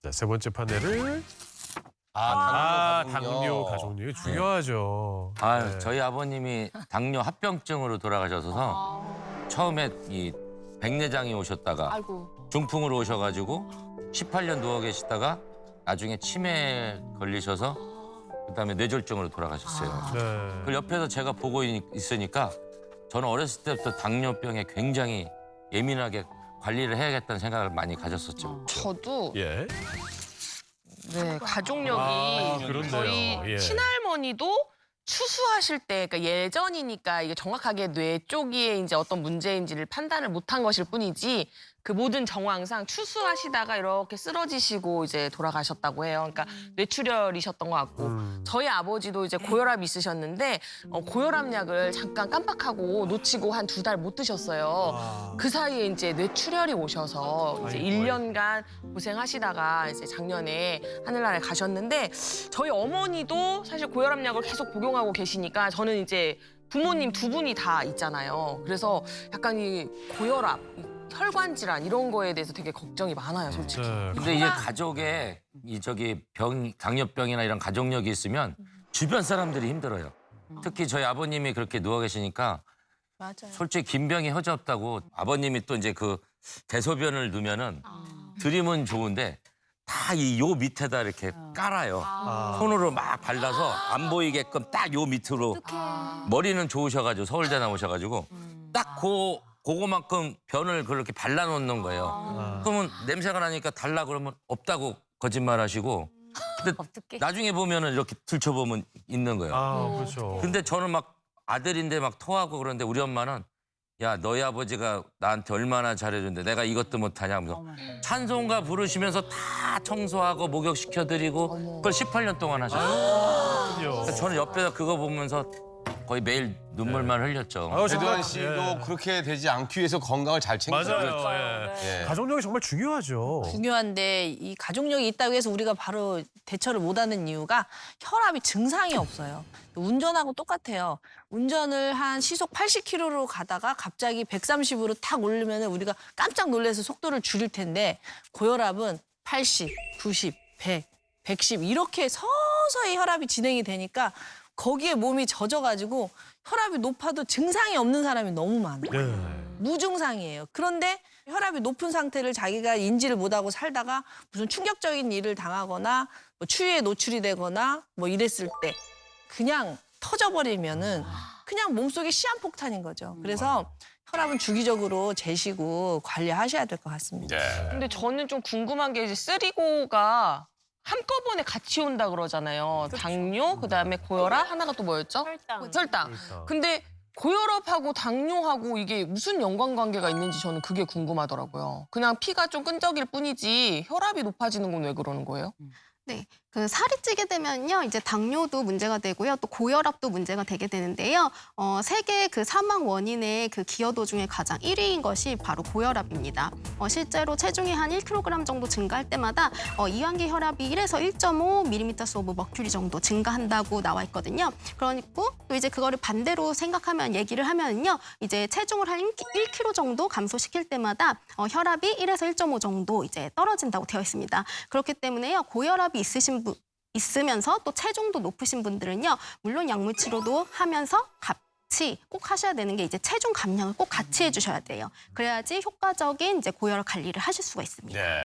자, 세 번째 판넬을 당뇨 당뇨 가족류 중요하죠. 네. 저희 아버님이 당뇨 합병증으로 돌아가셔서 처음에 이 백내장이 오셨다가 아이고. 중풍으로 오셔가지고 18년 누워 계시다가 나중에 치매에 걸리셔서 그다음에 뇌졸중으로 돌아가셨어요. 네. 그 옆에서 제가 보고 있으니까 저는 어렸을 때부터 당뇨병에 굉장히 예민하게 관리를 해야겠다는 생각을 많이 가졌었죠. 저도 예. 네, 가족력이 그렇네요. 저희 예. 친할머니도 추수하실 때, 그러니까 예전이니까 이게 정확하게 뇌 쪽에 이제 어떤 문제인지를 판단을 못한 것일 뿐이지 그 모든 정황상 추수하시다가 이렇게 쓰러지시고 이제 돌아가셨다고 해요. 그러니까 뇌출혈이셨던 것 같고 저희 아버지도 이제 고혈압이 있으셨는데 고혈압 약을 잠깐 깜빡하고 놓치고 한 2달 못 드셨어요. 그 사이에 이제 뇌출혈이 오셔서 이제 아이고, 1년간 고생하시다가 이제 작년에 하늘나라에 가셨는데 저희 어머니도 사실 고혈압 약을 계속 복용하고 계시니까 저는 이제 부모님 2분이 다 있잖아요. 그래서 약간 이 고혈압, 혈관 질환 이런 거에 대해서 되게 걱정이 많아요, 솔직히. 네. 근데 이제 가족에 당뇨병이나 이런 가족력이 있으면 주변 사람들이 힘들어요. 특히 저희 아버님이 그렇게 누워 계시니까 맞아요. 솔직히 김병이 허접다고 아버님이 또 이제 그 대소변을 넣으면은 드림은 좋은데 다 이 요 밑에다 이렇게 깔아요. 손으로 막 발라서 안 보이게끔 딱 요 밑으로. 머리는 좋으셔가지고 서울대 나오셔가지고 딱 그거만큼 변을 그렇게 발라놓는 거예요. 그러면 냄새가 나니까 달라 그러면 없다고 거짓말하시고. 근데 나중에 보면은 이렇게 들춰보면 있는 거예요. 그렇죠. 근데 저는 막 아들인데 막 토하고 그러는데 우리 엄마는 야 너희 아버지가 나한테 얼마나 잘해줬는데 내가 이것도 못하냐 하면서 찬송가 부르시면서 다 청소하고 목욕시켜드리고 그걸 18년 동안 하셨어요. 그래서 저는 옆에서 그거 보면서 거의 매일 눈물만 흘렸죠. 배두한 씨도 그렇게 되지 않기 위해서 건강을 잘 챙겼어요. 맞아요. 예. 예. 가족력이 정말 중요하죠. 중요한데 이 가족력이 있다고 해서 우리가 바로 대처를 못하는 이유가 혈압이 증상이 없어요. 운전하고 똑같아요. 운전을 한 시속 80km로 가다가 갑자기 130으로 탁 오르면 우리가 깜짝 놀라서 속도를 줄일 텐데 고혈압은 80, 90, 100, 110 이렇게 서서히 혈압이 진행이 되니까 거기에 몸이 젖어가지고 혈압이 높아도 증상이 없는 사람이 너무 많아요. 네. 무증상이에요. 그런데 혈압이 높은 상태를 자기가 인지를 못하고 살다가 무슨 충격적인 일을 당하거나 뭐 추위에 노출이 되거나 뭐 이랬을 때 그냥 터져버리면은 그냥 몸속에 시한폭탄인 거죠. 그래서 혈압은 주기적으로 재시고 관리하셔야 될 것 같습니다. 네. 근데 저는 좀 궁금한 게 이제 쓰리고가 한꺼번에 같이 온다 그러잖아요. 당뇨, 그다음에 고혈압, 하나가 또 뭐였죠? 혈당. 근데 고혈압하고 당뇨하고 이게 무슨 연관관계가 있는지 저는 그게 궁금하더라고요. 그냥 피가 좀 끈적일 뿐이지 혈압이 높아지는 건 왜 그러는 거예요? 네, 그 살이 찌게 되면요, 이제 당뇨도 문제가 되고요, 또 고혈압도 문제가 되게 되는데요. 세계 그 사망 원인의 그 기여도 중에 가장 1위인 것이 바로 고혈압입니다. 실제로 체중이 한 1kg 정도 증가할 때마다 이완기 혈압이 1에서 1.5mm 오브 머큐리 정도 증가한다고 나와 있거든요. 그러니까 또 이제 그거를 반대로 생각하면 얘기를 하면요, 이제 체중을 한 1kg 정도 감소시킬 때마다 혈압이 1에서 1.5 정도 이제 떨어진다고 되어 있습니다. 그렇기 때문에요, 고혈압이 있으면서 또 체중도 높으신 분들은요, 물론 약물 치료도 하면서 같이 꼭 하셔야 되는 게 이제 체중 감량을 꼭 같이 해주셔야 돼요. 그래야지 효과적인 이제 고혈압 관리를 하실 수가 있습니다. 네.